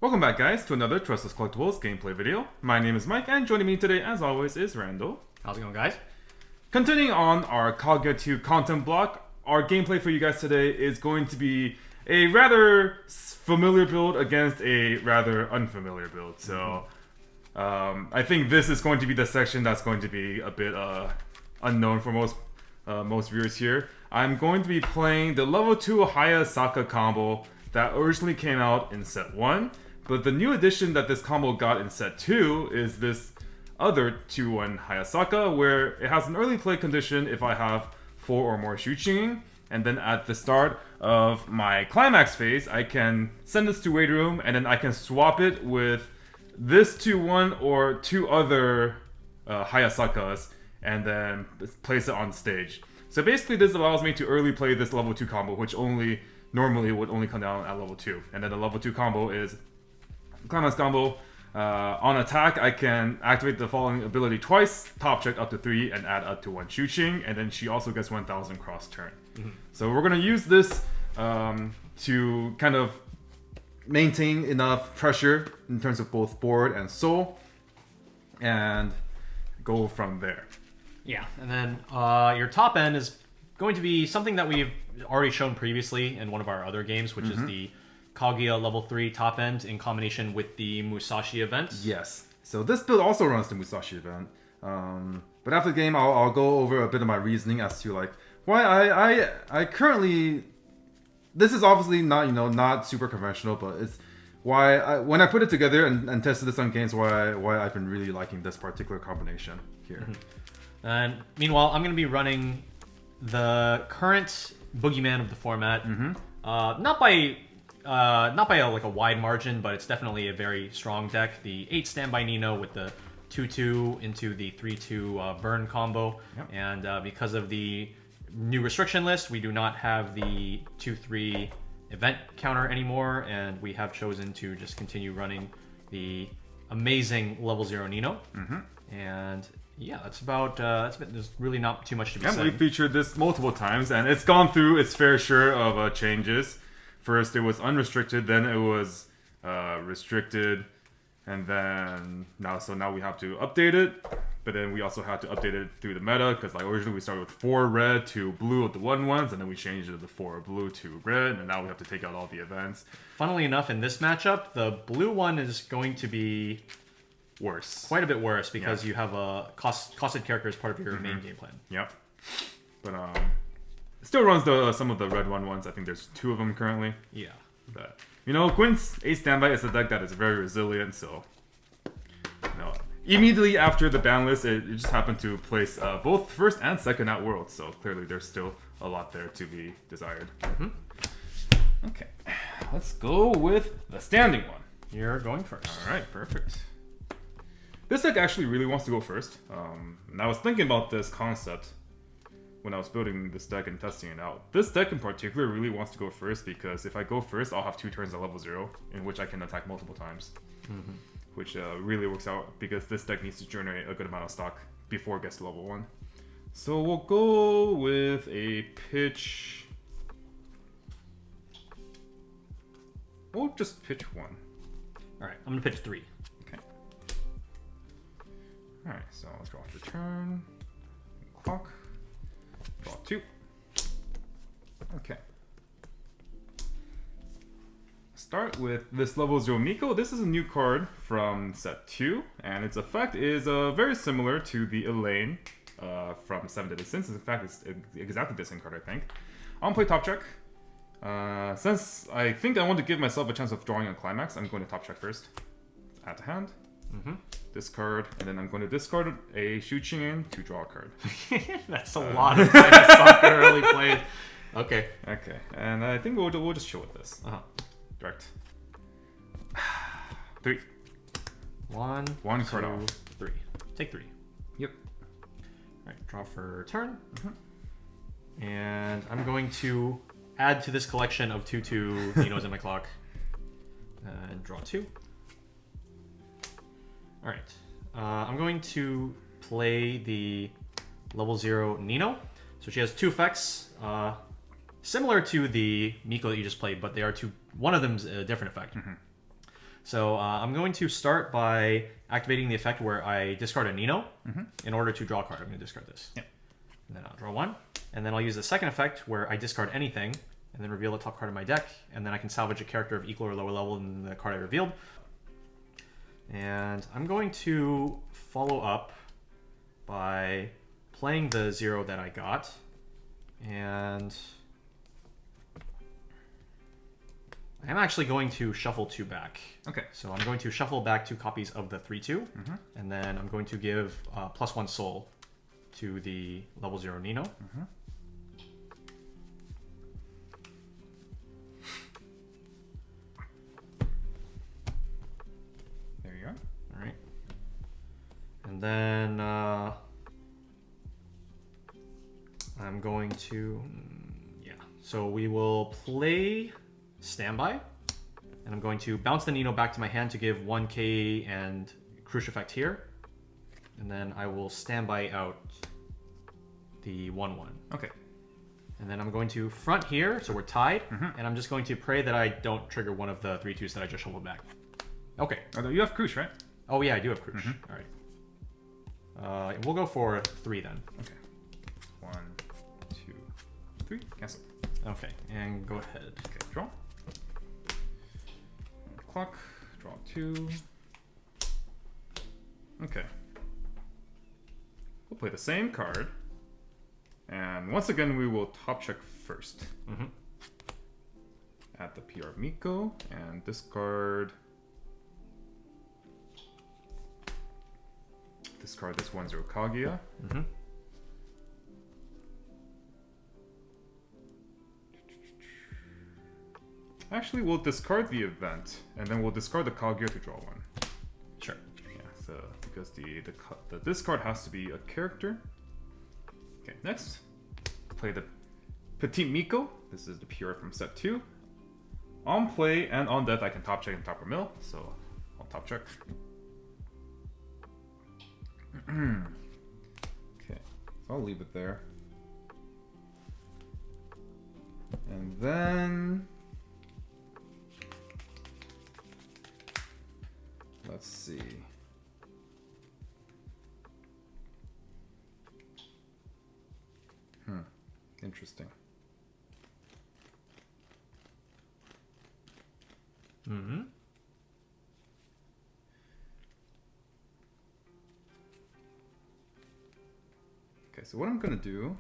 Welcome back, guys, to another Tressa's Collectibles gameplay video. My name is Mike, and joining me today, as always, is Randall. How's it going, guys? Continuing on our Kaguya-sama content block, our gameplay for you guys today is going to be a rather familiar build against a rather unfamiliar build. So, I think this is going to be the section that's going to be a bit unknown for most viewers here. I'm going to be playing the level 2 Hayasaka combo that originally came out in set 1. But the new addition that this combo got in set 2 is this other 2-1 Hayasaka, where it has an early play condition if I have 4 or more Shuching, and then at the start of my climax phase, I can send this to Wait Room, and then I can swap it with this 2-1 or 2 other Hayasakas, and then place it on stage. So basically this allows me to early play this level 2 combo, which normally would only come down at level 2. And then the level 2 combo is Climax combo. On attack, I can activate the following ability twice, top check up to 3, and add up to 1 Shuching, and then she also gets 1000 cross turn. So we're going to use this to kind of maintain enough pressure in terms of both board and soul, and go from there. Yeah, and then your top end is going to be something that we've already shown previously in one of our other games, which is the Kaguya level 3 top end in combination with the Musashi event. Yes. So this build also runs the Musashi event. But after the game, I'll go over a bit of my reasoning as to like why I currently. This is obviously not super conventional, but it's why when I put it together and tested this on games, why I've been really liking this particular combination here. And meanwhile, I'm going to be running the current boogeyman of the format. Not by a wide margin, but it's definitely a very strong deck. The 8 standby Nino with the 2/2 into the 3/2 burn combo, and because of the new restriction list, we do not have the 2/3 event counter anymore, and we have chosen to just continue running the amazing level 0 Nino. And yeah, that's about. There's really not too much to be said. We featured this multiple times, and it's gone through its fair share of changes. First, it was unrestricted, then it was restricted, and then now we have to update it. But then we also had to update it through the meta, because like originally we started with 4 red to blue with the 1/1s, and then we changed it to 4 blue to red, and now we have to take out all the events. Funnily enough, in this matchup, the blue one is going to be worse, quite a bit worse, because you have a costed character as part of your main game plan. Yep. But it still runs some of the red 1/1s. I think there's 2 of them currently. Yeah. But Gwyn's 8 standby is a deck that is very resilient, so immediately after the ban list, it just happened to place both first and second at Worlds, so clearly there's still a lot there to be desired. Okay, let's go with the standing one. You're going first. Alright, perfect. This deck actually really wants to go first, and I was thinking about this concept when I was building this deck and testing it out. This deck in particular really wants to go first, because if I go first, I'll have 2 turns at level 0, in which I can attack multiple times. Which really works out, because this deck needs to generate a good amount of stock before it gets to level 1. So we'll go with a pitch. We'll just pitch 1. Alright, I'm going to pitch 3. Okay. Alright, so let's draw for turn. Clock. Draw 2. Okay. Start with this level 0 Miko. This is a new card from set 2, and its effect is very similar to the Elaine from 7 Deadly Sins. In fact, it's exactly the same card, I think. I'm going to play top check. Since I think I want to give myself a chance of drawing a climax, I'm going to top check first. Add to hand. Discard, and then I'm going to discard a Shuching in to draw a card. That's a lot of Hayasaka early played. Okay. Okay, and I think we'll just chill with this. Direct. 3. One card off. 3. Take 3. Yep. Alright, draw for turn. And I'm going to add to this collection of 2/2 Ninos in my clock. And draw 2. Alright. I'm going to play the level 0 Nino. So she has 2 effects. Similar to the Miko that you just played, but they are 2. One of them's a different effect. So I'm going to start by activating the effect where I discard a Nino in order to draw a card. I'm going to discard this. Yep. And then I'll draw one. And then I'll use the second effect where I discard anything and then reveal the top card of my deck. And then I can salvage a character of equal or lower level than the card I revealed. And I'm going to follow up by playing the 0 that I got. And I'm actually going to shuffle 2 back. Okay. So I'm going to shuffle back 2 copies of the 3/2, and then I'm going to give +1 soul to the level 0 Nino. There you are. All right. And then I'm going to, so we will play Standby, and I'm going to bounce the Nino back to my hand to give 1k and Crush effect here, and then I will Standby out the 1/1. Okay. And then I'm going to front here, so we're tied, and I'm just going to pray that I don't trigger one of the 3/2s that I just shuffled back. Okay. Although you have Crush, right? Oh yeah, I do have Crush. All right. We'll go for 3 then. Okay. 1, 2, 3. Cancel. Okay, and go ahead. Okay, draw. Clock. Draw 2. Okay. We'll play the same card. And once again, we will top check first. Add the PR Miko and discard. Discard this 1/0 Kaguya. Actually, we'll discard the event, and then we'll discard the Kaguya to draw 1. Sure. Yeah, so because the discard has to be a character. Okay, next, play the Petit Miko. This is the PR from set 2. On play and on death, I can top check and top or mill, so I'll top check. Okay, so I'll leave it there. And then let's see. Interesting. Okay, so what I'm gonna do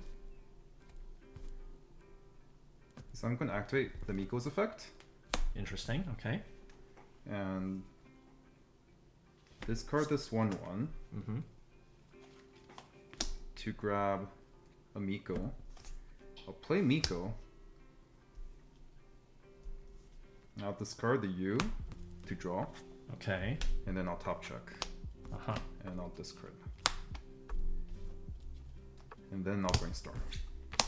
is I'm gonna activate the Miko's effect. Interesting. Okay. And discard this 1/1 to grab a Miko. I'll play Miko. I'll discard the U to draw. Okay. And then I'll top check. And I'll discard. And then I'll brainstorm.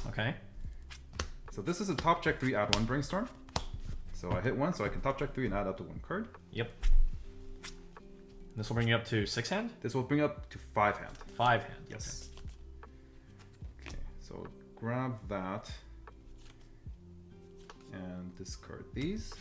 Okay. So this is a top check 3, add 1 brainstorm. So I hit 1, so I can top check 3 and add up to 1 card. Yep. This will bring you up to 6 hand? This will bring up to 5 hand. 5 hand. Yes. Okay, so grab that and discard these.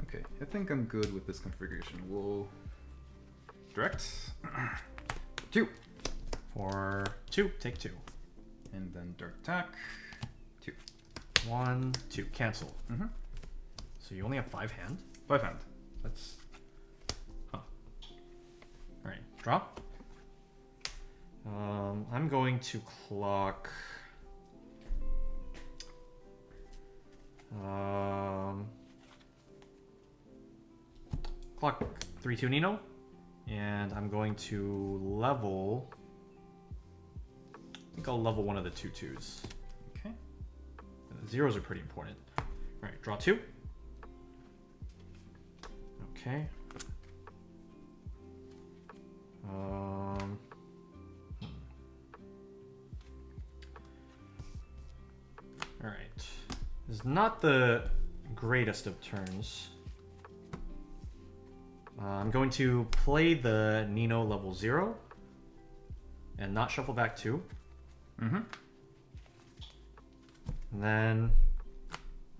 Okay, I think I'm good with this configuration. We'll direct 2. For 2, take 2. And then direct attack 2. 1, 2, cancel. So you only have 5 hand? 5 hand. That's... Alright, draw. I'm going to clock... Clock 3/2 Nino. And I'm going to level... I think I'll level one of the 2/2s. Okay. The zeros are pretty important. Alright, draw 2. Okay. Alright. This is not the greatest of turns. I'm going to play the Nino level 0 and not shuffle back 2. Mm-hmm. And then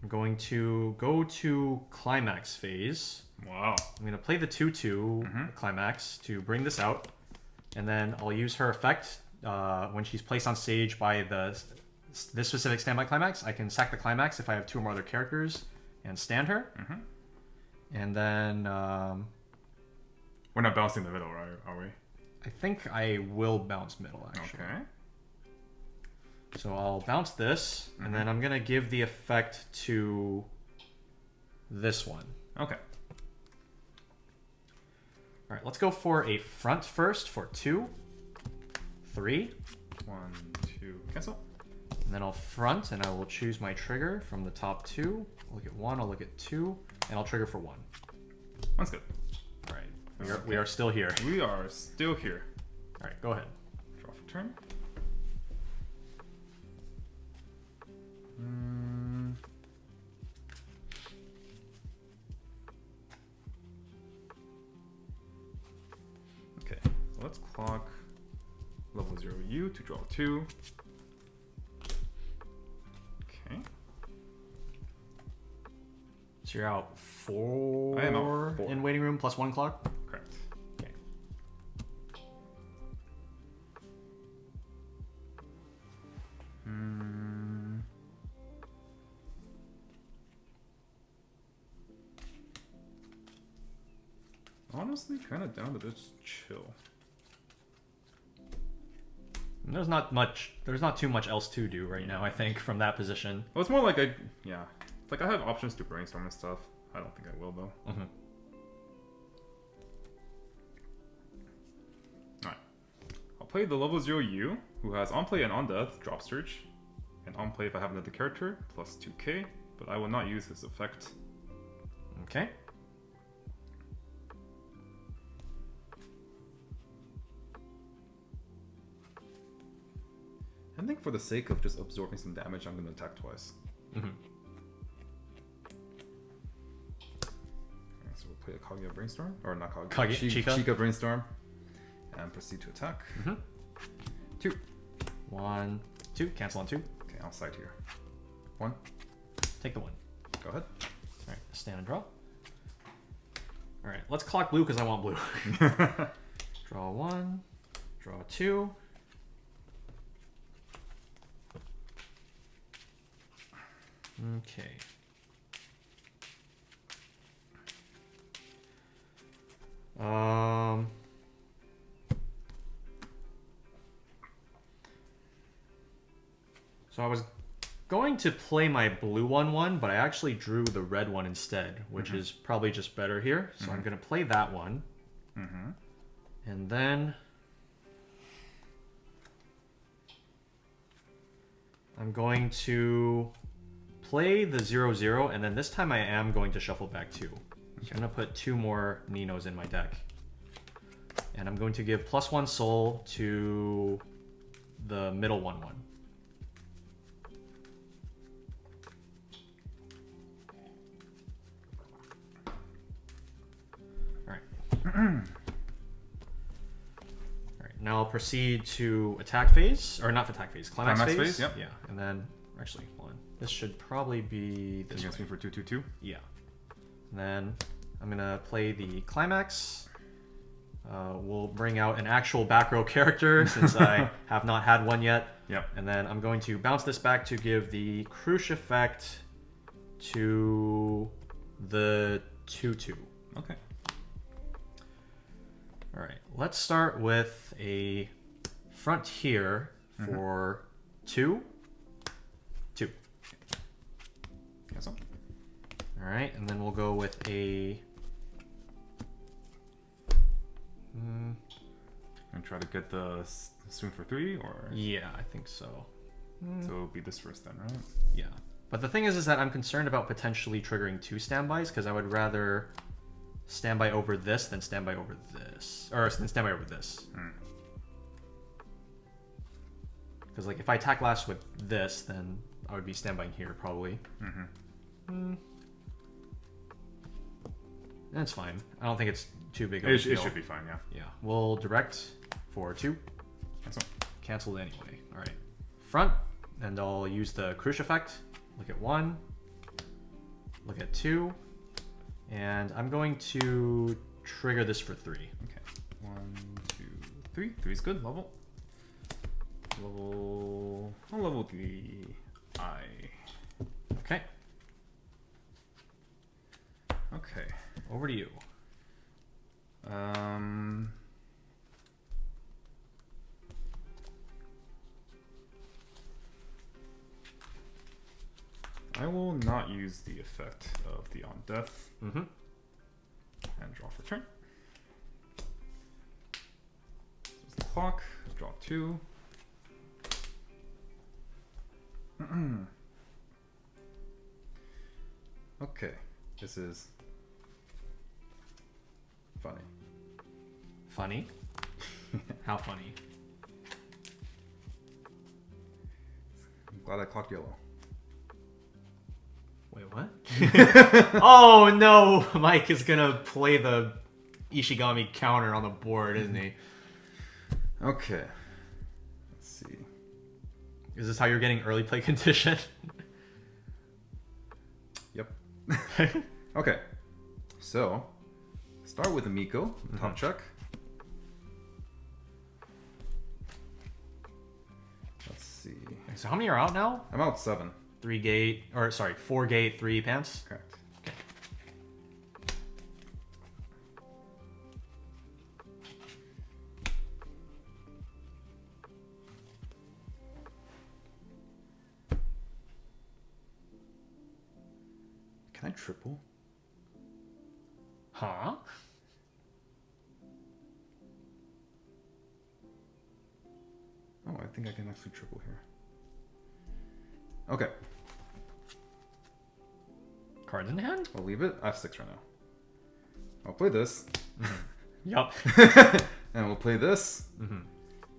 I'm going to go to climax phase. Wow. I'm going to play the 2/2 climax to bring this out. And then I'll use her effect when she's placed on stage by this specific standby climax. I can sack the climax if I have 2 or more other characters and stand her. Mm-hmm. And then... we're not bouncing the middle, right? Are we? I think I will bounce middle, actually. Okay. So I'll bounce this, and then I'm going to give the effect to this one. Okay. All right, let's go for a front first for 2, 3. 1, 2, cancel. And then I'll front, and I will choose my trigger from the top 2. I'll look at 1, I'll look at 2, and I'll trigger for 1. That's good. All right, we are still here. We are still here. All right, go ahead. Draw for turn. Okay, so let's clock level 0U to draw 2. Okay. So you're out 4, I am out 4 in waiting room plus 1 clock? Correct. Okay. Honestly, kind of down to just chill. And there's not too much else to do right now, I think, from that position. Well, it's more like yeah. It's like I have options to brainstorm and stuff. I don't think I will, though. Alright. I'll play the level 0U, who has on play and on death, drop search. And on play if I have another character, plus 2k. But I will not use his effect. Okay. I think for the sake of just absorbing some damage, I'm going to attack twice. Okay, so we'll play a Kaguya Brainstorm. Or not Kaguya. Chica Brainstorm. And proceed to attack. 2. 1, 2. Cancel on 2. Okay, I'll side here. 1. Take the 1. Go ahead. Alright, stand and draw. Alright, let's clock blue because I want blue. Draw 1. Draw 2. Okay. So I was going to play my blue 1/1, but I actually drew the red one instead, which is probably just better here. So I'm going to play that one. And then I'm going to play the 0/0, and then this time I am going to shuffle back 2. So I'm going to put 2 more Ninos in my deck. And I'm going to give +1 soul to the middle 1/1. Alright, now I'll proceed to attack phase, or not attack phase, climax phase. Yep. Yeah, and then, actually, hold on. This should probably be this You way. guys me for 2/2/2? Yeah. And then I'm gonna play the climax. We'll bring out an actual back row character since I have not had one yet. Yep. And then I'm going to bounce this back to give the crush effect to the 2/2. Okay. All right, let's start with a front here for 2, 2. Cancel. All right, and then we'll go with a... And try to get the swing for 3, or? Yeah, I think so. So it'll be this first then, right? Yeah. But the thing is that I'm concerned about potentially triggering 2 standbys, because I would rather standby over this than standby over this. Or than standby over this. Because like if I attack last with this, then I would be standbying here probably. That's fine. I don't think it's too big of a It deal. should be fine, yeah. Yeah, we'll direct for 2. Excellent. Cancel anyway. All right, front, and I'll use the Crush effect. Look at 1. Look at 2, and I'm going to trigger this for 3. Okay. 1, 2, 3. 3 is good. Level. Level 3. Okay. Okay. Over to you. I will not use the effect of the on death. Mm-hmm. And draw for turn. This is clock. Draw 2. Okay. This is funny. Funny? How funny? I'm glad I clocked yellow. Wait, what? Oh no! Mike is gonna play the Ishigami counter on the board, isn't he? Okay. Let's see. Is this how you're getting early play condition? Yep. Okay. So, start with a Miko, top check. Let's see. So how many are out now? I'm out 7. 4 gate, 3 pants. Correct. Okay. Can I triple? Huh? Oh, I think I can actually triple here. Okay. Cards in hand? I'll leave it. I have 6 right now. I'll play this. Yup. And we'll play this.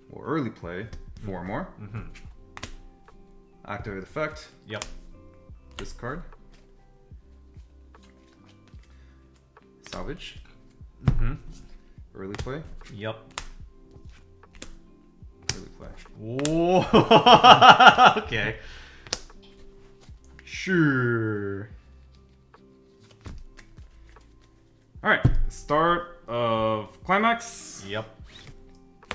We'll early play 4 more. Activate effect. Yep. Discard. Salvage. Early play. Yep. Early play. Whoa. Okay. Sure. Alright. Start of climax. Yep.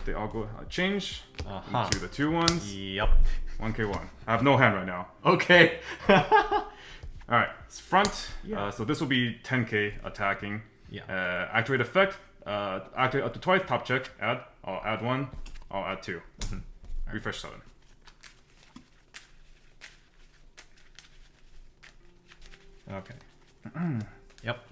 They all go change Uh-huh. into the 2 ones. Yep. 1k1. I have no hand right now. Okay. Alright. It's front. Yeah. So this will be 10k attacking. Yeah. Activate effect. Activate up to twice. Top check. Add. I'll add 1. I'll add 2. Refresh 7. Okay. Yep.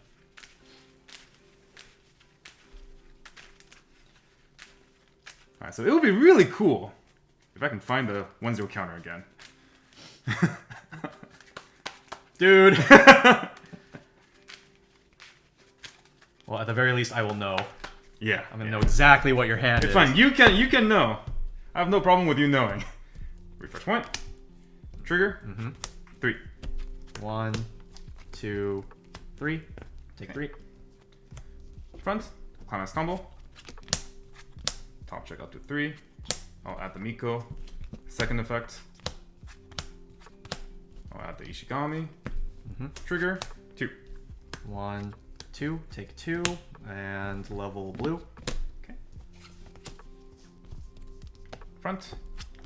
Alright, so it would be really cool if I can find the 1-0 counter again. Dude. Well, at the very least, I will know. Yeah. I'm gonna know exactly what your hand It's is. fine. You can know. I have no problem with you knowing. Refresh point. Trigger. 3. 1, 2, 3. Take 3. Front. Climax combo. Top check up to 3. I'll add the Miko. Second effect. I'll add the Ishigami. Trigger. 2. 1, 2. Take 2. And level blue. Okay. Front.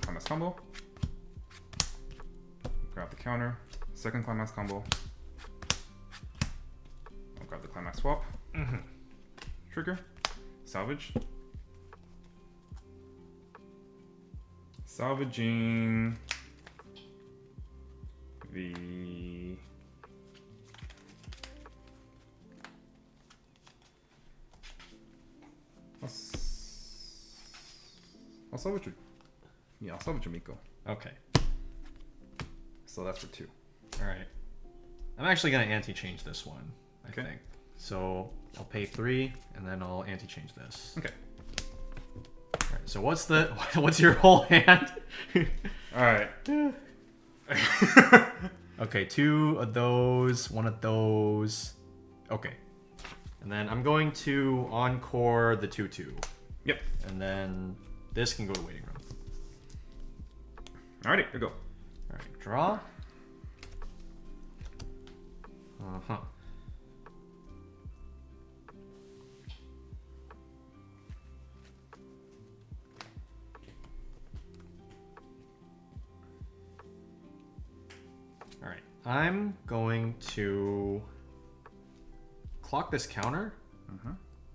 Climax combo. Grab the counter. Second climax combo. I'll grab the climax swap. Trigger. Salvage. Salvaging the I'll salvage it. Yeah, I'll salvage a Miko. Okay. So that's for 2. Alright. I'm actually gonna anti-change this one, I think. So I'll pay 3, and then I'll anti-change this. Okay. Alright, so what's your whole hand? Alright. Okay, 2 of those, 1 of those. Okay. And then I'm going to encore the 2/2. Yep. And then this can go to waiting room. Alrighty, here we go. Alright, draw. Uh-huh. Alright, I'm going to clock this counter,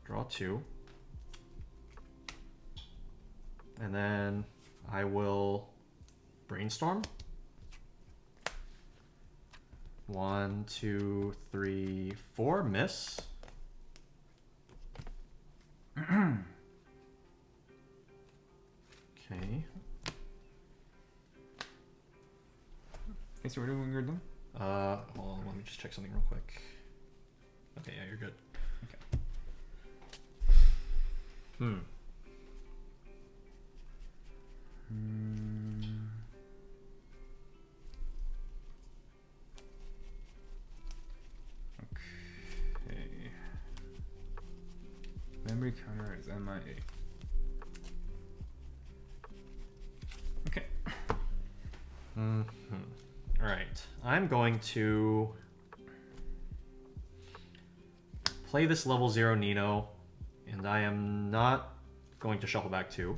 draw 2, and then I will brainstorm. 1, 2, 3, 4, miss. Okay. Okay, so we're doing when you're done? Hold on, let me just check something real quick. Okay, yeah, you're good. Okay. Okay. Memory counter is MIA. Okay. Alright, I'm going to play this level 0 Nino, and I am not going to shuffle back 2.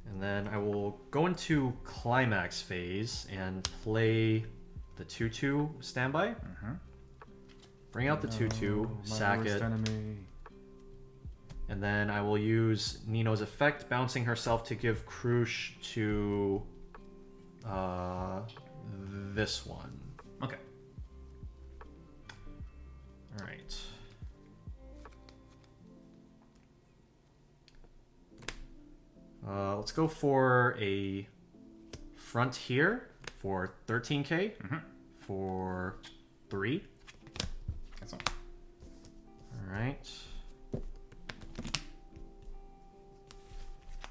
And then I will go into climax phase and play the 2/2 standby. Bring out the 2/2, sack it. Enemy. And then I will use Nino's effect, bouncing herself to give Krush to this one. Okay. Alright. Let's go for a Frontier for 13k for 3. That's all. Alright.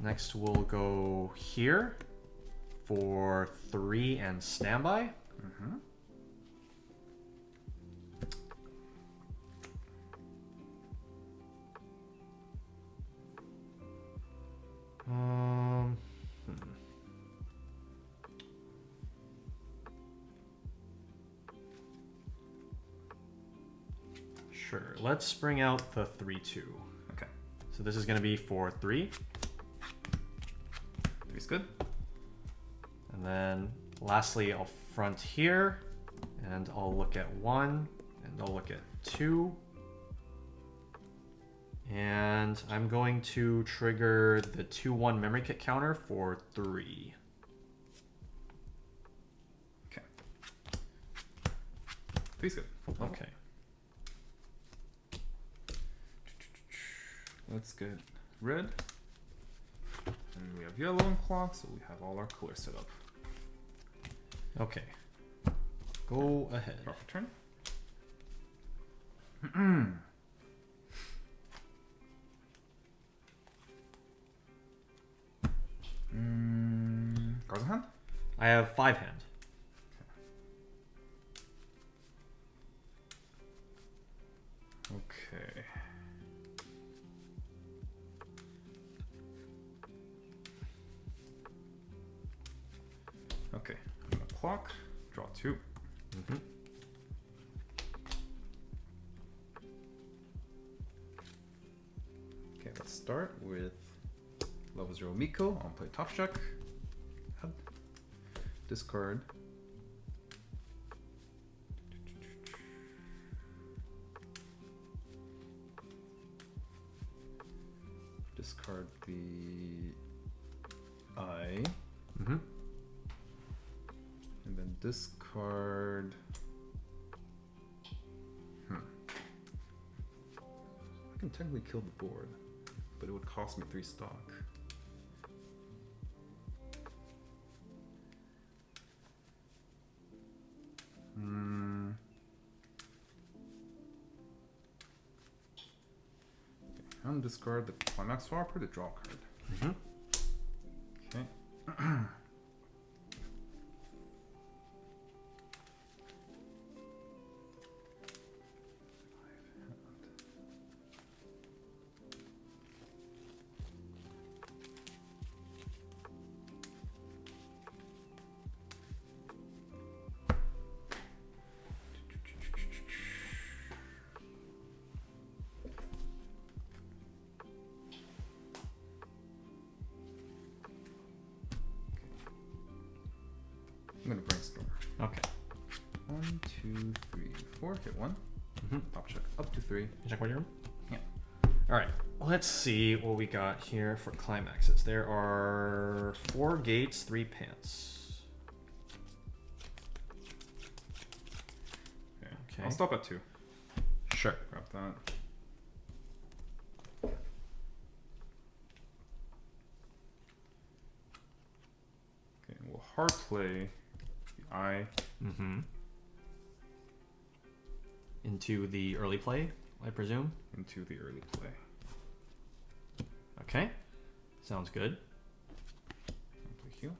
Next we'll go here for 3 and standby. Sure, let's bring out the 3/2. Okay. So this is going to be for 3. 3's good. And then lastly, I'll front here, and I'll look at 1, and I'll look at 2. And I'm going to trigger the 2/1 memory kit counter for 3. Okay. 3's good. Okay. Let's get red. And we have yellow and clock, so we have all our colors set up. Okay. Go ahead. Draw for turn. Cards in hand? I have 5 hand. Okay. Okay, I'm gonna clock, draw 2. Okay, let's start with level 0 Miko. I'll play top check. Discard. Discard the I. And then discard. I can technically kill the board, but it would cost me 3 stock. Okay, discard the climax swapper to draw a card. Okay. I'm gonna brainstorm. Okay. 1, 2, 3, 4. Hit 1. Pop check up to 3. Check what you're. Yeah. All right. Let's see what we got here for climaxes. There are 4 gates, 3 pants. Okay. I'll stop at 2. Sure. Grab that. Okay, we'll hard play the eye. Into the early play, I presume. Into the early play. Okay. Sounds good. I'll play heal.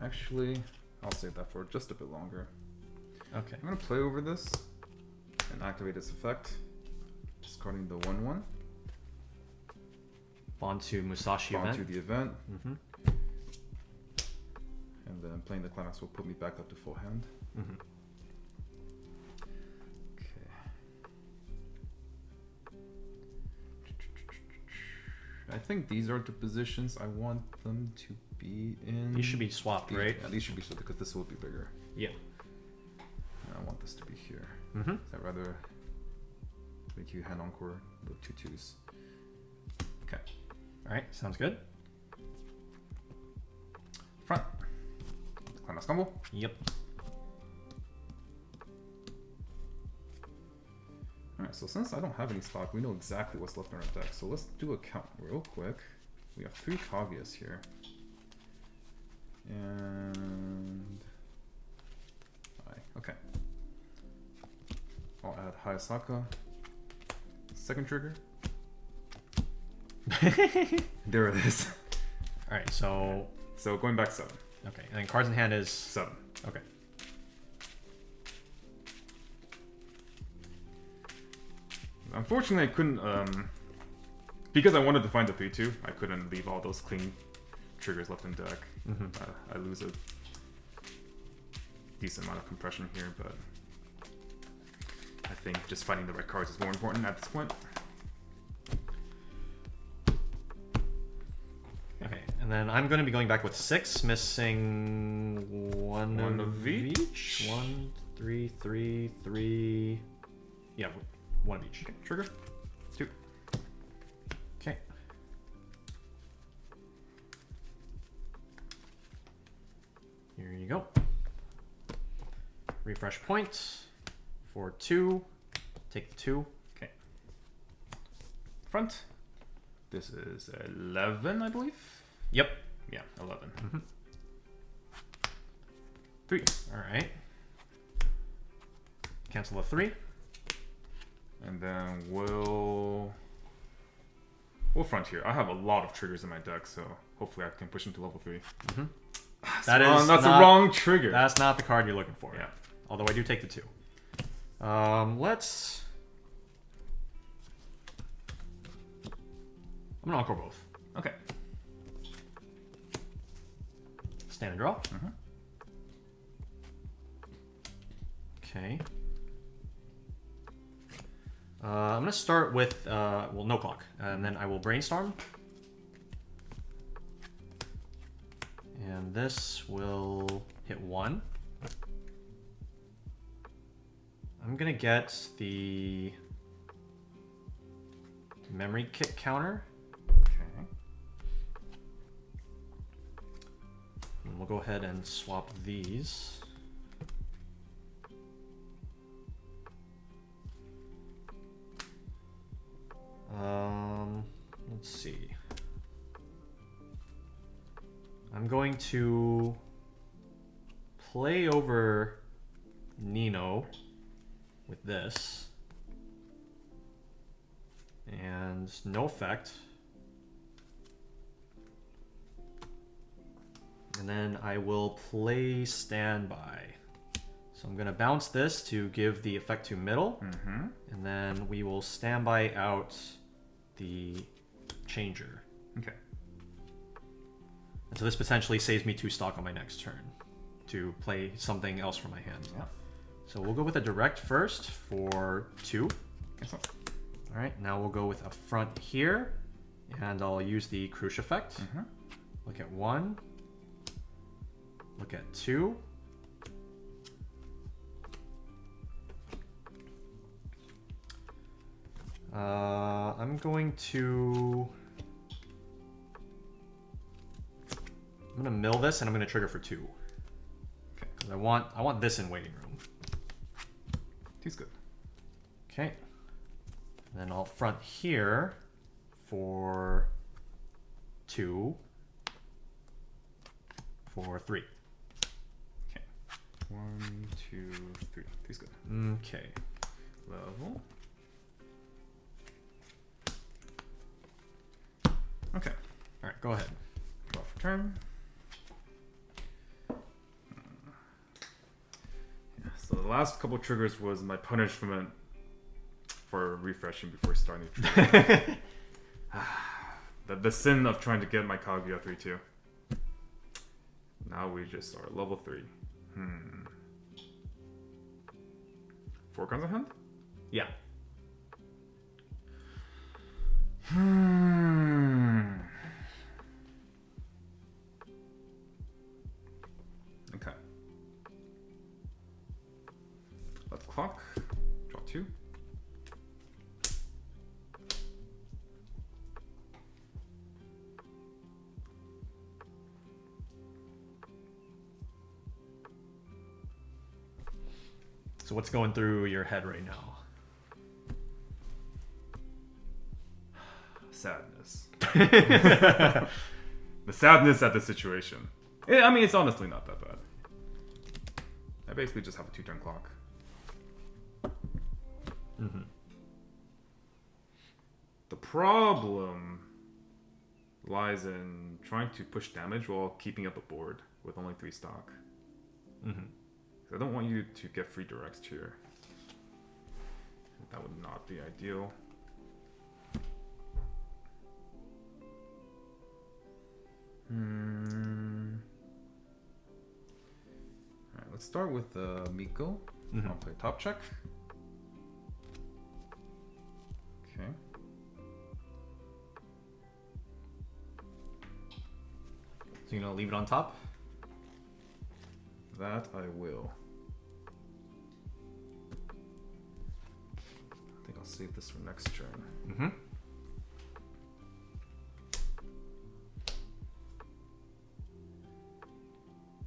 Actually, I'll save that for just a bit longer. Okay. I'm gonna play over this and activate its effect, discarding the 1/1. Bond to Musashi Bond event. to the event. And then playing the climax will put me back up to full hand. Okay. I think these are the positions I want them to be in. These should be swapped, right? Yeah, these should be swapped because this will be bigger. Yeah. And I want this to be here. I'd rather make you hand encore the 2 2s. Okay. All right. Sounds good. Front. Climax combo. Yep. Alright, so since I don't have any stock, we know exactly what's left in our deck. So let's do a count real quick. We have 3 Kaguyas here. And... okay. I'll add Hayasaka. Second trigger. There it is. Alright, so... So going back 7. Okay, and then cards in hand is... 7. Okay. Unfortunately, I couldn't, because I wanted to find the 3-2, I couldn't leave all those clean triggers left in deck. I lose a decent amount of compression here, but I think just finding the right cards is more important at this point. Okay, and then I'm going to be going back with 6, missing one of each. 1, 3, 3, 3. Yeah, 1 of each. Okay, trigger. 2. Okay. Here you go. Refresh point for 2. Take the 2. Okay. Front. This is 11, I believe. Yep. Yeah, 11. 3. All right. Cancel the 3. And then we'll front here. I have a lot of triggers in my deck, so hopefully I can push them to level 3. That's the wrong trigger. That's not the card you're looking for. Yeah. Although I do take the 2. Let's... I'm gonna encore both. Okay. Stand and draw. Okay. I'm gonna start with well, no clock, and then I will brainstorm, and this will hit 1. I'm gonna get the memory kick counter. Okay. And we'll go ahead and swap these. Let's see. I'm going to play over Nino with this. And no effect. And then I will play Standby. So I'm going to bounce this to give the effect to middle. And then we will standby out the changer. Okay. And so this potentially saves me 2 stock on my next turn to play something else from my hand. Yeah. So we'll go with a direct first for 2. Excellent. All right, now we'll go with a front here, and I'll use the Crush effect. Look at 1. Look at 2. I'm going to mill this, and I'm going to trigger for 2. Okay, because I want this in waiting room. 2's good. Okay. And then I'll front here for 2 for 3. Okay. 1, 2, 3. 3's good. Okay. Level. Okay. All right, go ahead. Draw for turn. Yeah, so the last couple triggers was my punishment for refreshing before starting the trigger. the sin of trying to get my Kaguya 3-2. Now we just are level 3. 4 cards in hand? Yeah. Okay. Let's clock. Draw 2. So what's going through your head right now? Sadness. The sadness at the situation. I mean, it's honestly not that bad. I basically just have a 2-turn clock. The problem lies in trying to push damage while keeping up a board with only 3 stock. I don't want you to get free directs here. That would not be ideal. Alright, let's start with Miko. I'll play top check. Okay. So you're gonna leave it on top? That I will. I think I'll save this for next turn.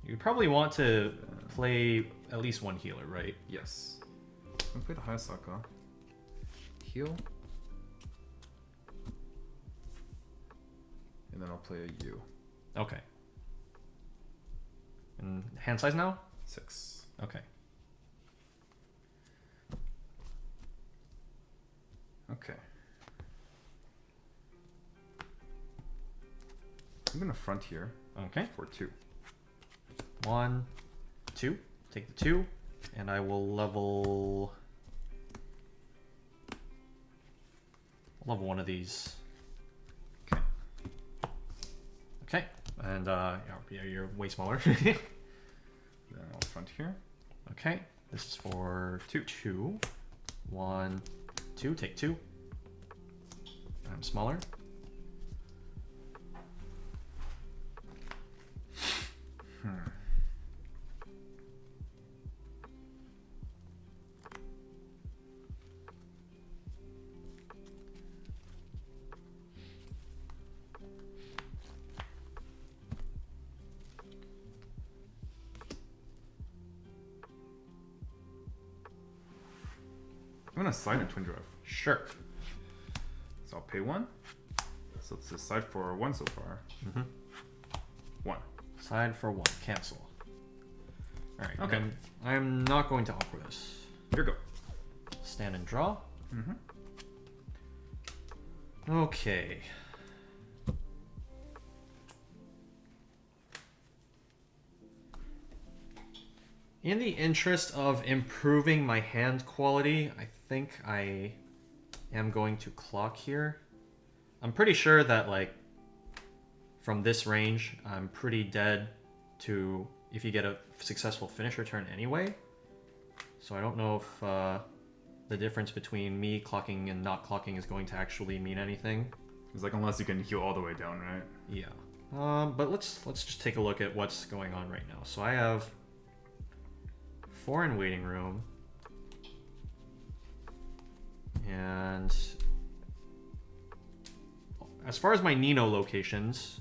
You probably want to play at least 1 healer, right? Yes. I'm gonna play the Hayasaka. Heal. And then I'll play a U. Okay. And hand size now? 6. Okay. Okay. I'm gonna front here. Okay. For 2. 1, 2. Take the 2, and I will level 1 of these. Okay. Okay. And yeah, you're way smaller. Then I'll front here. Okay. This is for 2. 1, 2. Take 2. I'm smaller. I'm gonna side a twin drive. Sure. So I'll pay 1. So it's a side for 1 so far. 1. Side for 1. Cancel. Alright. Okay. I'm not going to offer this. Here go. Stand and draw. Okay. In the interest of improving my hand quality, I think I am going to clock here. I'm pretty sure that, like, from this range, I'm pretty dead to if you get a successful finisher turn anyway. So I don't know if the difference between me clocking and not clocking is going to actually mean anything. It's like unless you can heal all the way down, right? Yeah. But let's just take a look at what's going on right now. So I have 4 in waiting room. And as far as my Nino locations,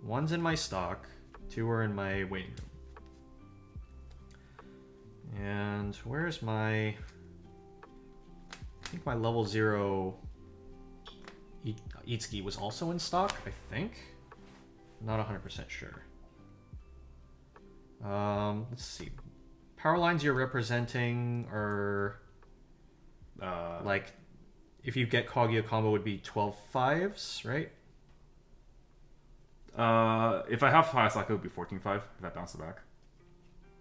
1's in my stock, 2 are in my waiting room. And where's my... I think my level 0 Itsuki was also in stock, I think. Not 100% sure. Let's see. Power lines you're representing are... like, if you get Kaguya combo would be 12 5s, right? If I have Hayasaka, it would be 14-5 if I bounce it back.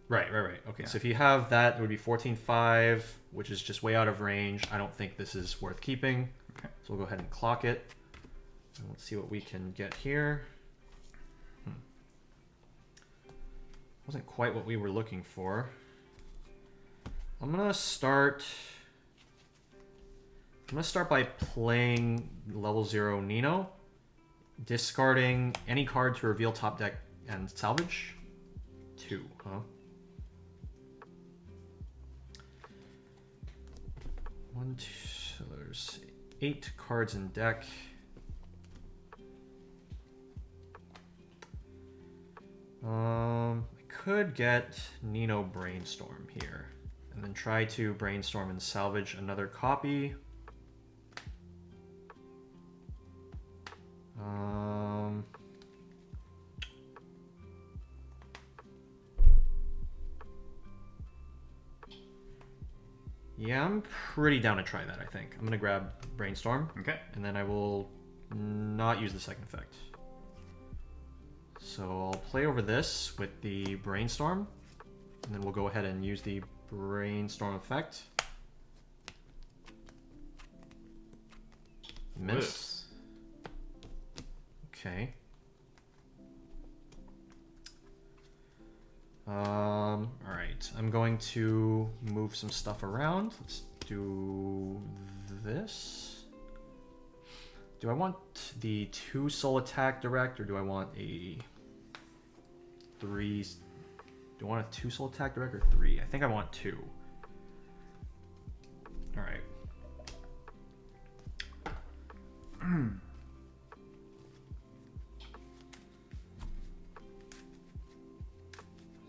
Right. Okay, yeah. So if you have that, it would be 14-5, which is just way out of range. I don't think this is worth keeping. Okay. So we'll go ahead and clock it. And let's see what we can get here. Wasn't quite what we were looking for. I'm gonna start by playing level 0 Nino, discarding any card to reveal top deck and salvage. 2, huh? 1, 2, so there's 8 cards in deck. I could get Nino Brainstorm here, and then try to brainstorm and salvage another copy. Yeah, I'm pretty down to try that, I think. I'm gonna grab Brainstorm. Okay. And then I will not use the second effect. So I'll play over this with the Brainstorm, and then we'll go ahead and use the Brainstorm effect. Miss. Okay. Alright, I'm going to move some stuff around. Let's do this. Do I want the 2 soul attack direct, or do I want a 3? Do I want a 2 soul attack direct or 3? I think I want 2. Alright.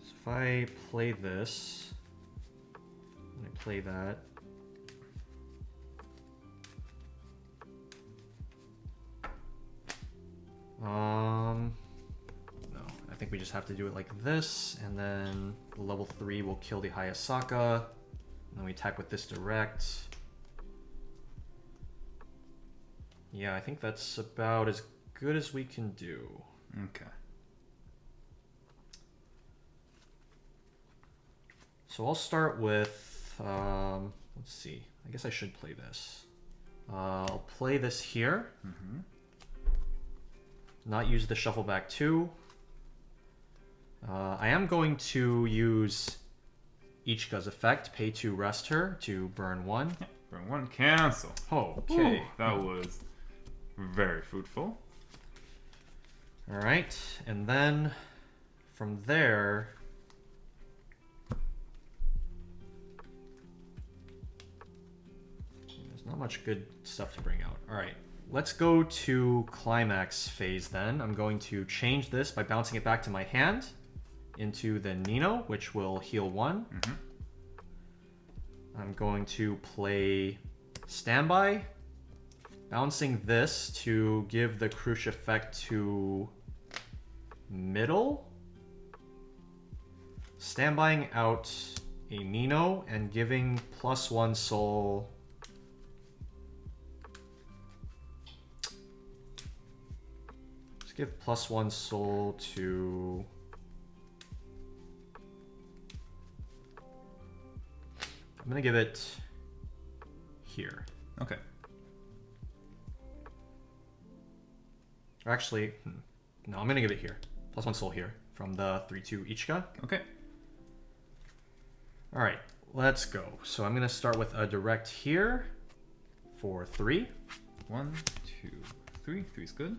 So if I play this, and I play that, no, I think we just have to do it like this, and then the level 3 will kill the Hayasaka, and then we attack with this direct. Yeah, I think that's about as good as we can do. Okay. So I'll start with, let's see, I guess I should play this. I'll play this here. Mm-hmm. Not use the shuffle back 2. I am going to use Ichika's effect, pay 2, rest her, to burn 1. Yeah, burn 1, cancel. Okay. Ooh, that was very fruitful. Alright, and then from there, there's not much good stuff to bring out. Alright, let's go to climax phase then. I'm going to change this by bouncing it back to my hand into the Nino, which will heal 1. Mm-hmm. I'm going to play standby, bouncing this to give the Crush effect to middle, standbying out a Nino and giving +1 soul. Let's give +1 soul to... I'm gonna give it here. Okay. Or actually, no, I'm gonna give it here. +1 soul here from the 3/2 Ichika. Okay. All right, let's go. So I'm gonna start with a direct here for 3. 1, 2, 3. 3's good.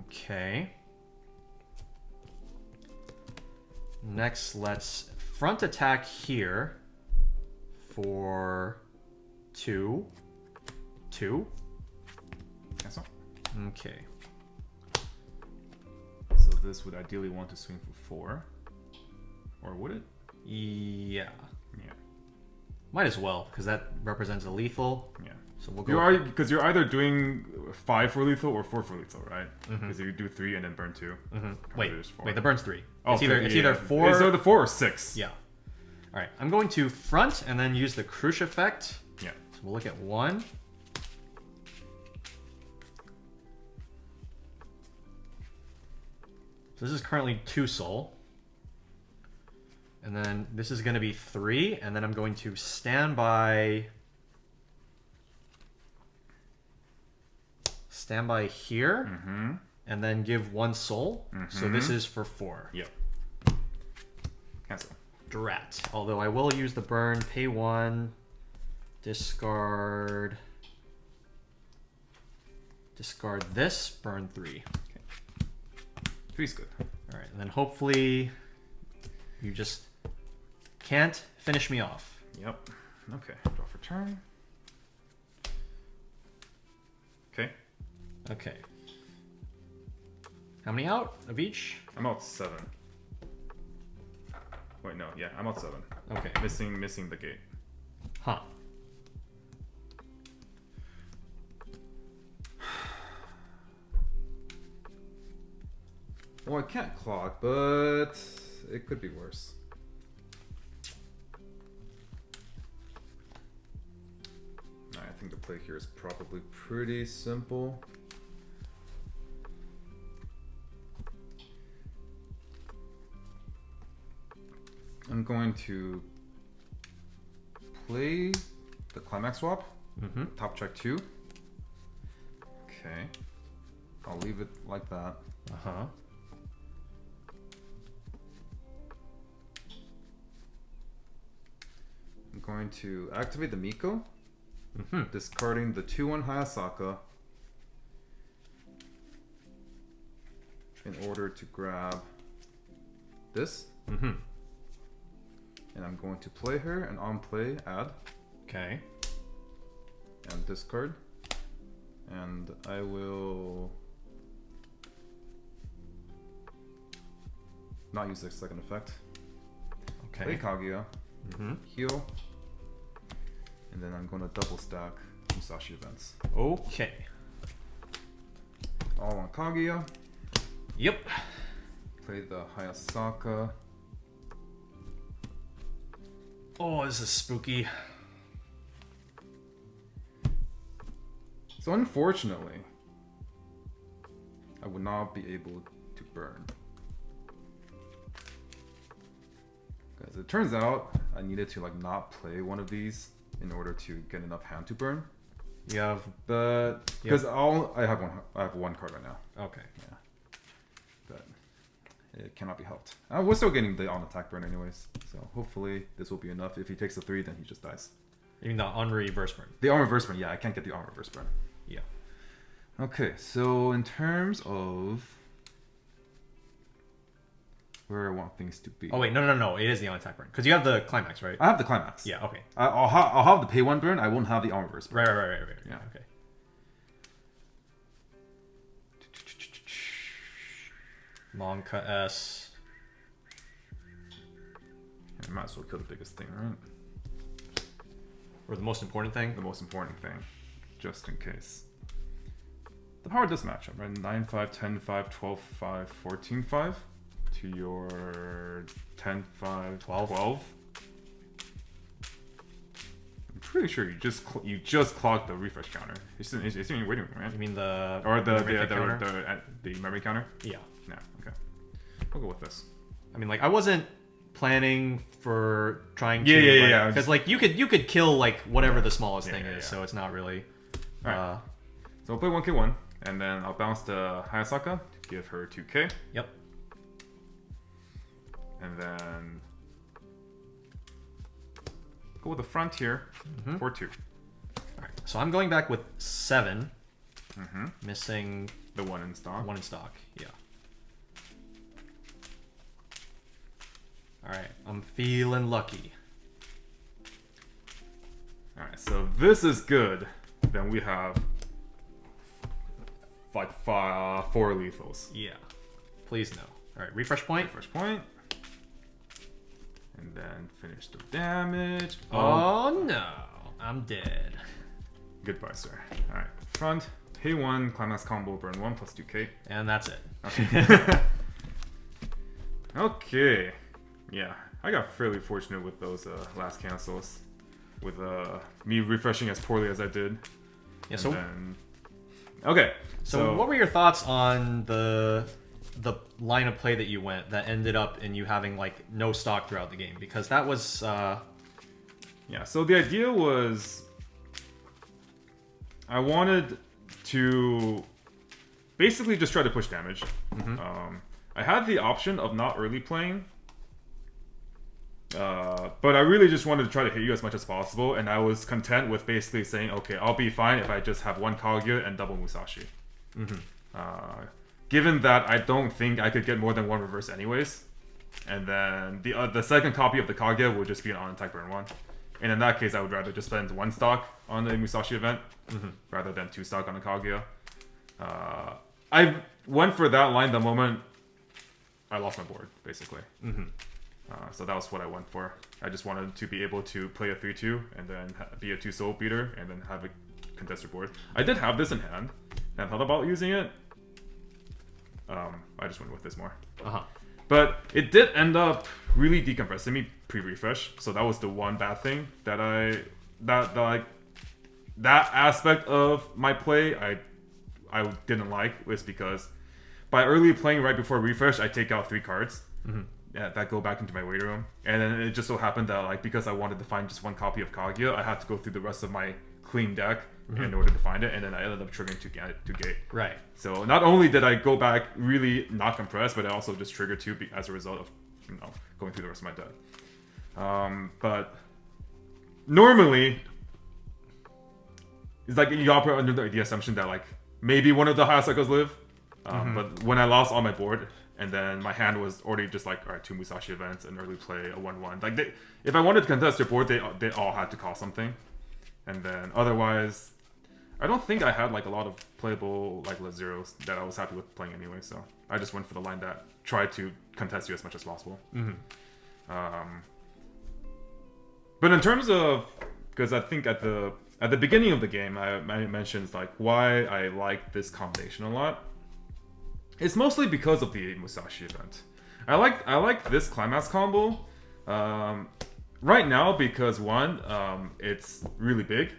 Okay. Next, let's front attack here for 2. 2. Cancel. Okay. So this would ideally want to swing for 4. Or would it? Yeah. Yeah. Might as well, because that represents a lethal. Yeah. So we'll go. Because you're either doing 5 for lethal or 4 for lethal, right? Because you do 3 and then burn 2. Wait, the burn's 3. Oh, it's either 4. It's either 4 or 6. Yeah. All right, I'm going to front and then use the Crush effect. Yeah. So we'll look at 1. So this is currently 2 soul. And then this is going to be 3, and then I'm going to stand by here, and then give 1 soul. So this is for 4. Yep. Cancel. Drat. Although I will use the burn, pay 1, discard this, burn 3. Okay. 3's good. All right, and then hopefully you just can't finish me off. Yep. Okay. Draw for turn. Okay. Okay. How many out of each? I'm out 7. Wait, no. Yeah, I'm out 7. Okay. Missing the gate. Huh. Well, I can't clock, but it could be worse. I think the play here is probably pretty simple. I'm going to play the climax swap. Top check 2. Okay. I'll leave it like that. I'm going to activate the Miko, discarding the 2/1 Hayasaka in order to grab this. And I'm going to play her, and on play, add. Okay. And discard. And I will not use the second effect. Okay. Play Kaguya. Heal. And then I'm going to double stack Musashi events. Okay. All on Kaguya. Yep. Play the Hayasaka. Oh, this is spooky. So unfortunately, I would not be able to burn. Because it turns out I needed to like not play one of these in order to get enough hand to burn. You have, But because I have one card right now. okay. Yeah. But it cannot be helped. We're still getting the on attack burn anyways. So hopefully this will be enough. If he takes a 3, then he just dies. Even the on reverse burn. The on reverse burn, yeah, I can't get the on reverse burn. Yeah. Okay, so in terms of where I want things to be. Oh wait, no. It is the on attack burn because you have the climax, right? I have the climax. Yeah. Okay. I'll have the pay 1 burn. I won't have the on reverse burn. Right. Yeah. Okay. Long cut S. I might as well kill the biggest thing, right? Or the most important thing? The most important thing, just in case. The power does match up, right? 9-5, 10-5, 12-5, 14-5 to your 10-5, 12. I'm pretty sure you just clocked the refresh counter. It's in your waiting room, right? You mean the the memory counter? Yeah. Yeah. Okay. We'll go with this. I mean, like I wasn't planning for trying to. Yeah. Because like you could kill like whatever the smallest thing is, so it's not really. Alright. So I'll play 1k1, and then I'll bounce the Hayasaka to give her 2k. Yep. And then go with the front here for 2. All right. So I'm going back with 7. Missing the 1 in stock. 1 in stock. Yeah. All right. I'm feeling lucky. All right. So this is good. Then we have like 4 lethals. Yeah. Please no. All right. Refresh point. Refresh point. And then finish the damage. Oh no. I'm dead. Goodbye, sir. All right. Front. Pay 1, climax combo, burn 1 plus 2k. And that's it. Okay. Okay. Yeah, I got fairly fortunate with those last cancels. With me refreshing as poorly as I did. Yeah, okay. So what were your thoughts on the line of play that you went that ended up in you having like no stock throughout the game? Because that was yeah, so the idea was I wanted to basically just try to push damage. I had the option of not early playing, but I really just wanted to try to hit you as much as possible, and I was content with basically saying, okay, I'll be fine if I just have 1 Kaguya and double Musashi. Given that I don't think I could get more than 1 reverse anyways, and then the second copy of the Kaguya would just be an on-attack burn 1. And in that case, I would rather just spend 1 stock on the Musashi event rather than 2 stock on the Kaguya. I went for that line the moment I lost my board, basically. So that was what I went for. I just wanted to be able to play a 3-2 and then be a 2 soul beater and then have a contested board. I did have this in hand and thought about using it. I just went with this more. But it did end up really decompressing me pre-refresh, so that was the one bad thing that that aspect of my play I didn't like, was because by early playing right before refresh, I take out 3 cards that go back into my waiting room, and then it just so happened that like because I wanted to find just 1 copy of Kaguya, I had to go through the rest of my clean deck in order to find it, and then I ended up triggering to gate. Right. So not only did I go back really not compressed, but I also just triggered 2 as a result of going through the rest of my deck. But normally, it's like you operate under the assumption that like maybe one of the Hayasakas live. But when I lost all my board, and then my hand was already just like, all right, 2 Musashi events and early play a 1-1. Like if I wanted to contest their board, they all had to cost something. And then otherwise, I don't think I had like a lot of playable like zeros that I was happy with playing anyway. So I just went for the line that tried to contest you as much as possible. But in terms of, because I think at the beginning of the game, I mentioned like why I like this combination a lot. It's mostly because of the Musashi event. I like this climax combo right now because one, it's really big,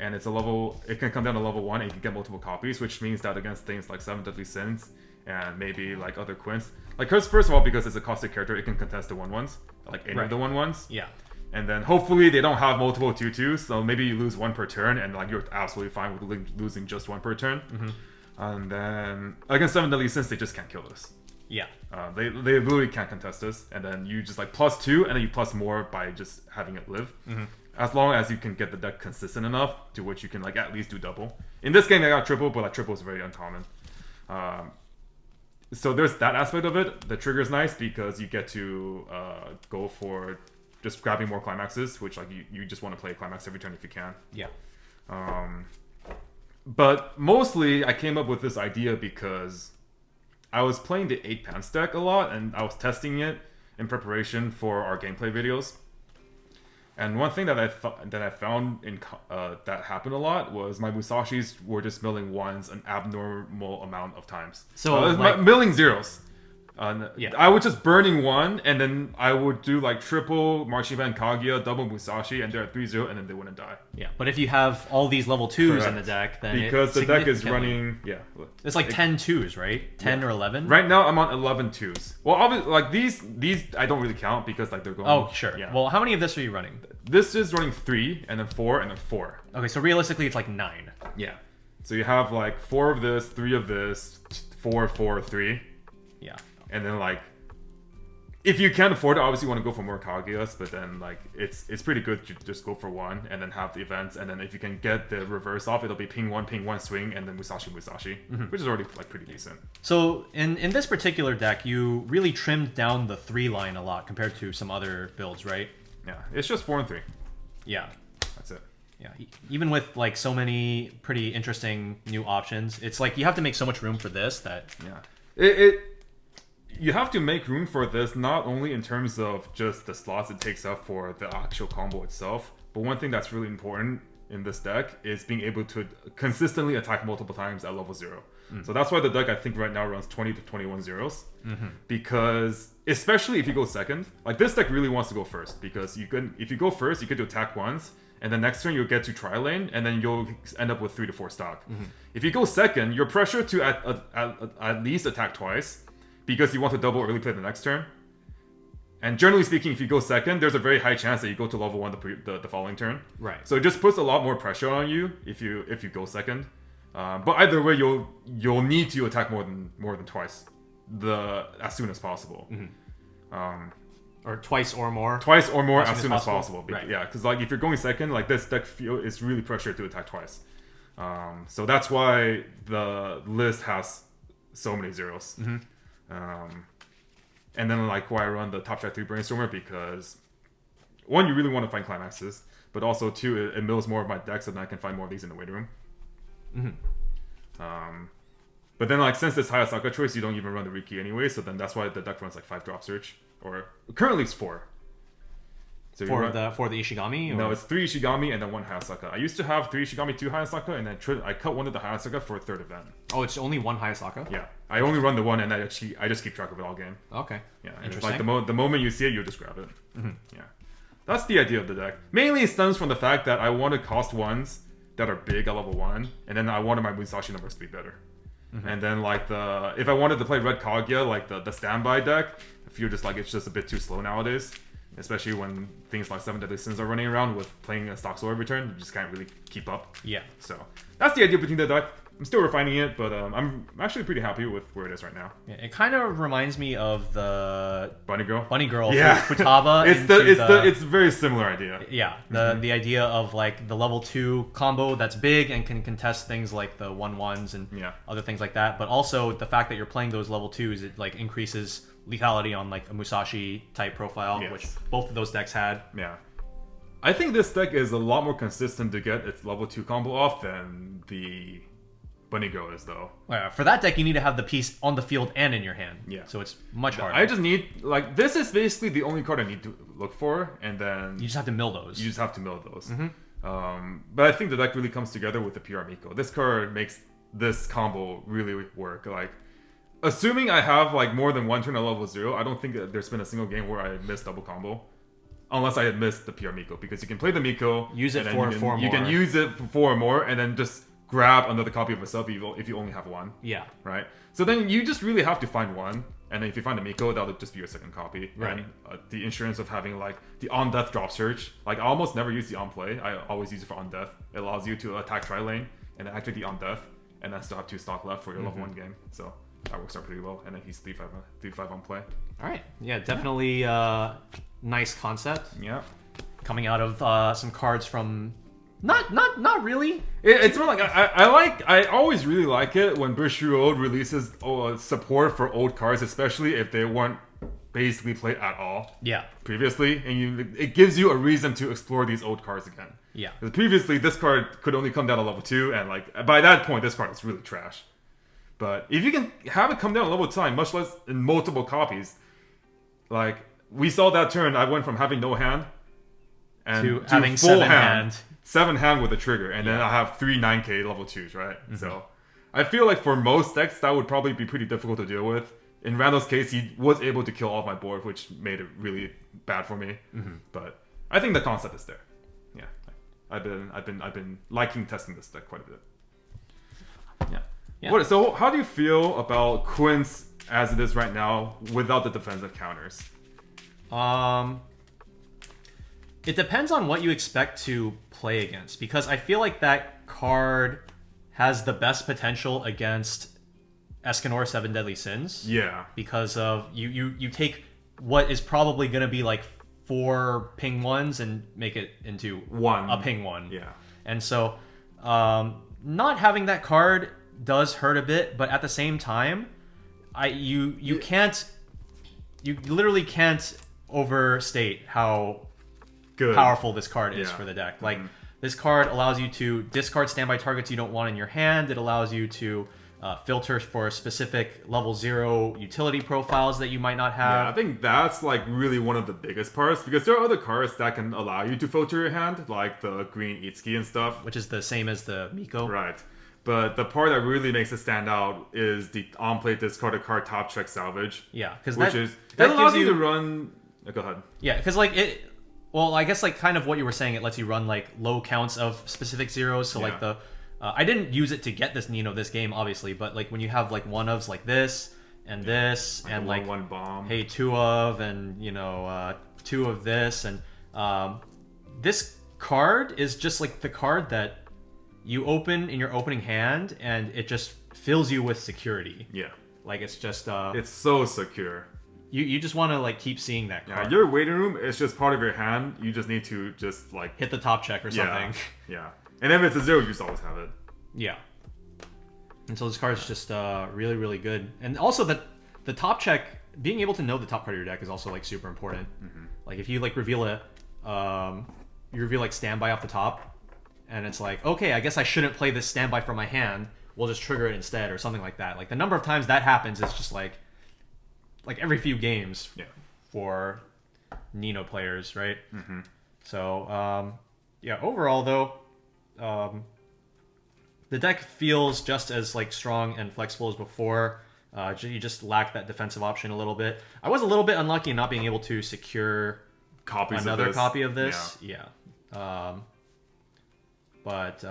and it's a level. It can come down to level 1, and you can get multiple copies, which means that against things like 7 Deadly Sins and maybe like other Quints, like first of all, because it's a caustic character, it can contest the 1/1s, like any of the 1/1s. Yeah. And then hopefully they don't have multiple 2/2s, so maybe you lose 1 per turn, and like you're absolutely fine with losing just 1 per turn. And then against 7 Deadly Sins, they just can't kill this. Yeah. They literally can't contest this, and then you just like +2, and then you plus more by just having it live. As long as you can get the deck consistent enough to which you can like at least do double. In this game, I got triple, but like triple is very uncommon. So there's that aspect of it. The trigger is nice because you get to go for just grabbing more climaxes, which like you just want to play a climax every turn if you can. Yeah. But mostly I came up with this idea because I was playing the 8 Pants deck a lot, and I was testing it in preparation for our gameplay videos. And one thing that I found in that happened a lot was my Musashis were just milling 1s an abnormal amount of times. So like, milling 0s. Yeah. I would just burning 1, and then I would do like triple Marching Band Kaguya, double Musashi, and they're at 3-0, and then they wouldn't die. Yeah, but if you have all these level 2s Correct. in the deck, then because the deck is running, it's like 10 2s, right? 10 or 11. Right now I'm on 11 2s. Well, obviously, like these I don't really count because like they're going. Oh, sure. Yeah. Well, how many of this are you running? This is running 3, and then 4, and then 4. Okay, so realistically, it's like 9. Yeah. So you have like 4 of this, 3 of this, 4, 4, 3. Yeah. And then like if you can't afford it, obviously you want to go for more Kaguyas, but then like it's pretty good to just go for one and then have the events, and then if you can get the reverse off, it'll be ping one swing, and then Musashi, which is already like pretty decent. So in this particular deck, you really trimmed down the 3 line a lot compared to some other builds, right? Yeah, it's just 4 and 3. Yeah, that's it. Yeah, even with like so many pretty interesting new options, it's like you have to make so much room for this that you have to make room for this, not only in terms of just the slots it takes up for the actual combo itself, but one thing that's really important in this deck is being able to consistently attack multiple times at level 0. So that's why the deck I think right now runs 20 to 21 zeros, because especially if you go second, like this deck really wants to go first, because if you go first, you get to attack once, and then next turn you'll get to tri-lane, and then you'll end up with 3 to 4 stock. If you go second, you're pressured to at least attack twice, because you want to double early play the next turn. And generally speaking, if you go second, there's a very high chance that you go to level 1 the following turn. Right. So it just puts a lot more pressure on you if you go second. But either way, you'll need to attack more than twice, as soon as possible. Or twice or more. Twice or more as soon as possible. Right. Yeah, because like if you're going second, like this deck is really pressured to attack twice. So that's why the list has so many zeros. And then like why I run the top track 3 Brainstormer, because 1, you really want to find climaxes, but also 2, it mills more of my deck, so then I can find more of these in the waiting room. But then like since it's Hayasaka choice, you don't even run the Riki anyway, so then that's why the deck runs like 5 drop search, or currently it's 4. So for the Ishigami? Or? No, it's 3 Ishigami and then 1 Hayasaka. I used to have 3 Ishigami, 2 Hayasaka, and then I cut one of the Hayasaka for a 3rd event. Oh, it's only 1 Hayasaka? Yeah, I only run the 1, and I just keep track of it all game. Okay. Yeah, and it's like the moment you see it, you just grab it. Yeah, that's the idea of the deck. Mainly it stems from the fact that I want to cost 1s that are big at level 1, and then I wanted my Musashi numbers to be better. And then like if I wanted to play Red Kaguya, like the standby deck, I feel just like it's just a bit too slow nowadays. Especially when things like 7 Deadly Sins are running around with playing a stock solo every turn, you just can't really keep up. Yeah. So that's the idea between the deck. I'm still refining it, but I'm actually pretty happy with where it is right now. Yeah, it kind of reminds me of the Bunny Girl. Yeah. Futaba. It's a very similar idea. Yeah. The idea of like the level 2 combo that's big and can contest things like the 1/1s and other things like that. But also the fact that you're playing those level 2s, it like increases lethality on like a Musashi type profile, which both of those decks had. Yeah. I think this deck is a lot more consistent to get its level 2 combo off than the Bunny Girl is, though. For that deck, you need to have the piece on the field and in your hand. Yeah. So it's much harder. I just need, like, this is basically the only card I need to look for, and then... You just have to mill those. But I think the deck really comes together with the PR Miko. This card makes this combo really work. Like, assuming I have, like, more than 1 turn at level 0, I don't think that there's been a single game where I missed double combo. Unless I had missed the PR Miko. Because you can play the Miko... Use it for 4 more. You can use it for 4 more, and then just... grab another copy of yourself if you only have 1. Yeah. Right? So then you just really have to find 1. And then if you find a Miko, that'll just be your second copy. Right. And the insurance of having like the on-death drop search. Like I almost never use the on-play. I always use it for on-death. It allows you to attack tri-lane and then activate the on-death. And then still have 2 stock left for your level 1 game. So that works out pretty well. And then he's 3/5 on play. Alright. Yeah, definitely nice concept. Yeah. Coming out of some cards from... Not really. It's more like I always really like it when Bushiroad releases support for old cards, especially if they weren't basically played at all. Yeah. Previously, and it gives you a reason to explore these old cards again. Yeah. Because previously, this card could only come down to level 2, and like by that point, this card is really trash. But if you can have it come down to level 10, much less in multiple copies, like we saw that turn, I went from having no hand and to having full 7 hand. 7 hand with a trigger, and then I have 3 9k level 2s, right? So I feel like for most decks, that would probably be pretty difficult to deal with. In Randall's case, he was able to kill off my board, which made it really bad for me. But I think the concept is there. Yeah, I've been liking testing this deck quite a bit. Yeah. So how do you feel about Quince as it is right now without the defensive counters? It depends on what you expect to play against, because I feel like that card has the best potential against Escanor 7 Deadly Sins. Yeah. Because of you take what is probably going to be like 4 ping 1s and make it into a ping 1. Yeah. And so not having that card does hurt a bit, but at the same time, you literally can't overstate how powerful this card is for the deck. Like this card allows you to discard standby targets you don't want in your hand. It allows you to filter for specific level 0 utility profiles that you might not have. Yeah, I think that's like really one of the biggest parts, because there are other cards that can allow you to filter your hand, like the green Itsuki and stuff. Which is the same as the Miko. Right. But the part that really makes it stand out is the on-play discarded card top check salvage. Yeah, because that allows you to run... go ahead. Yeah, because like it... Well, I guess like kind of what you were saying, it lets you run like low counts of specific zeros. So like the... I didn't use it to get this this game, obviously, but like when you have like one ofs like this and this and like one bomb, hey, 2 of, and 2 of this, and this card is just like the card that you open in your opening hand and it just fills you with security. Yeah, like it's just it's so secure. You just want to like keep seeing that card. Yeah, your waiting room is just part of your hand. You just need to just like hit the top check or something. Yeah. And if it's a 0, you just always have it. Yeah. And so this card is just really, really good. And also the top check, being able to know the top card of your deck is also like super important. Like if you like reveal you reveal like standby off the top, and it's like, okay, I guess I shouldn't play this standby from my hand. We'll just trigger it instead, or something like that. Like the number of times that happens is just like every few games for Nino players, right? So yeah, overall though, the deck feels just as like strong and flexible as before. You just lack that defensive option a little bit. I was a little bit unlucky in not being able to secure another copy of this. Yeah. But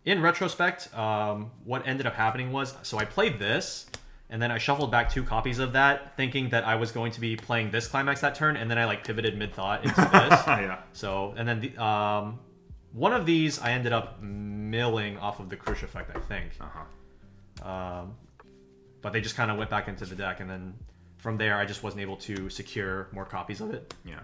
in retrospect, what ended up happening was, so I played this, and then I shuffled back 2 copies of that, thinking that I was going to be playing this climax that turn, and then I like pivoted mid-thought into this. Yeah. So, and then the, one of these I ended up milling off of the Crush effect, I think. But they just kind of went back into the deck, and then from there I just wasn't able to secure more copies of it. Yeah.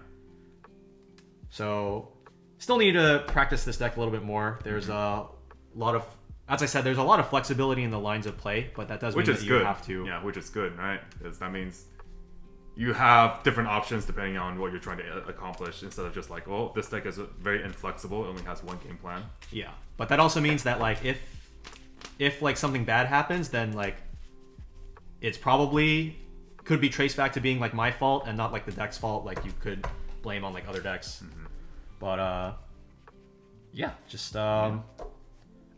So, still need to practice this deck a little bit more. There's a lot of, as I said, there's a lot of flexibility in the lines of play, but that does mean that you have to... Yeah, which is good, right? Because that means you have different options depending on what you're trying to accomplish, instead of just like, oh, this deck is very inflexible, it only has one game plan. Yeah, but that also means that like if like something bad happens, then like it's probably could be traced back to being like my fault and not like the deck's fault. Like you could blame on like other decks. But yeah, just I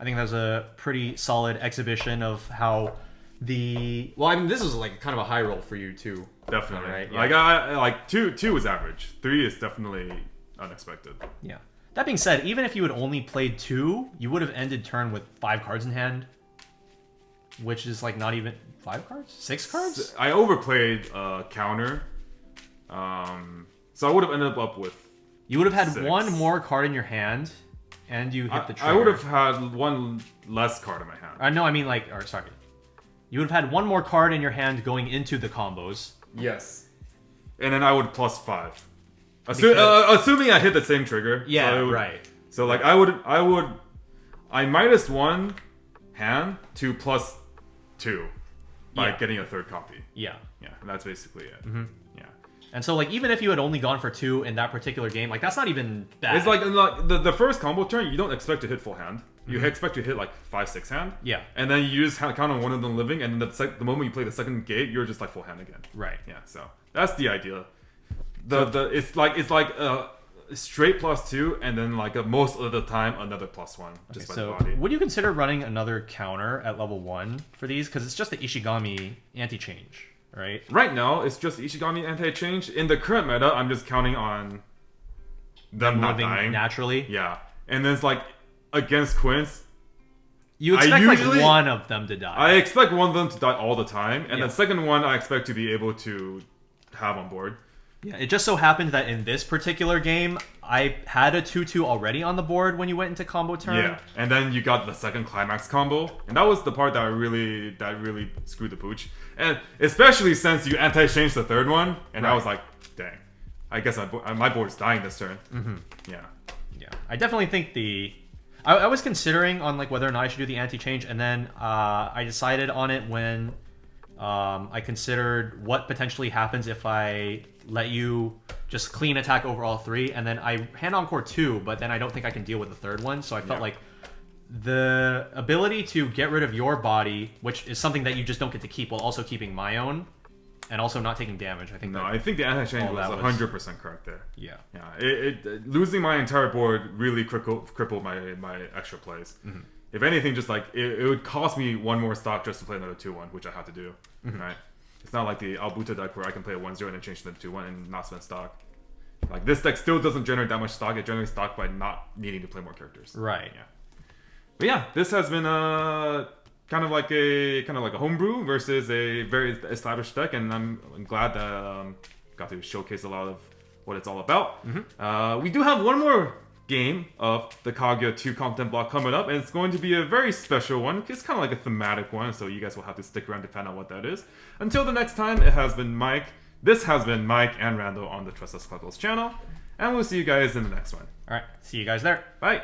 think that was a pretty solid exhibition of how well, I mean, this is like kind of a high roll for you too. Definitely, right? Yeah. Like I like two is average. 3 is definitely unexpected. Yeah. That being said, even if you had only played 2, you would have ended turn with 5 cards in hand, which is like not even 5 cards, 6 cards. I overplayed counter, so I would have ended up with. You would have had 6. 1 more card in your hand, and you hit the trigger. I would have had 1 less card in my hand. No, I mean like, or sorry. You would have had 1 more card in your hand going into the combos. Yes. And then I would plus 5. Assuming I hit the same trigger. Yeah, so right. So like I minus 1 hand to plus 2 by getting a 3rd copy. Yeah. Yeah, and that's basically it. Yeah. And so like even if you had only gone for 2 in that particular game, like that's not even bad. It's like the first combo turn, you don't expect to hit full hand. You expect to hit like 5-6 hand. Yeah. And then you just count on one of them living, and then the moment you play the second gate, you're just like full hand again. Right. Yeah. So that's the idea. It's like a straight plus 2, and then like most of the time another plus 1 just by the body. Would you consider running another counter at level 1 for these? Because it's just the Ishigami anti-change, right? Right now, it's just Ishigami anti-change. In the current meta, I'm just counting on them not dying naturally. Yeah, and then it's like against Quints, you expect like one of them to die. I expect one of them to die all the time, and the second one I expect to be able to have on board. Yeah, it just so happened that in this particular game, I had a 2/2 already on the board when you went into combo turn. Yeah, and then you got the second climax combo, and that was the part that really screwed the pooch. And especially since you anti-changed the third one, and I was like, dang, I guess my board's dying this turn. Yeah. Yeah, I definitely think I was considering on like whether or not I should do the anti-change, and then I decided on it when I considered what potentially happens if I let you just clean attack over all three, and then I hand encore 2, but then I don't think I can deal with the third one, so I felt like the ability to get rid of your body, which is something that you just don't get to keep while also keeping my own, and also not taking damage. I think I think the anti-change was 100% correct there. Yeah. It losing my entire board really crippled my extra plays. If anything, just like it would cost me one more stock just to play another 2/1, which I have to do. Right? It's not like the Albuta deck where I can play a 1/0 and then change to 2/1 and not spend stock. Like this deck still doesn't generate that much stock. It generates stock by not needing to play more characters. Right. Yeah. But yeah, this has been kind of like a homebrew versus a very established deck, and I'm glad that got to showcase a lot of what it's all about. We do have one more game of the Kaguya-2 content block coming up, and it's going to be a very special one. It's kind of like a thematic one, so you guys will have to stick around to find out what that is. Until the next time, it has been Mike. This has been Mike and Randall on the Tressa Collectibles channel, and we'll see you guys in the next one. All right, see you guys there. Bye.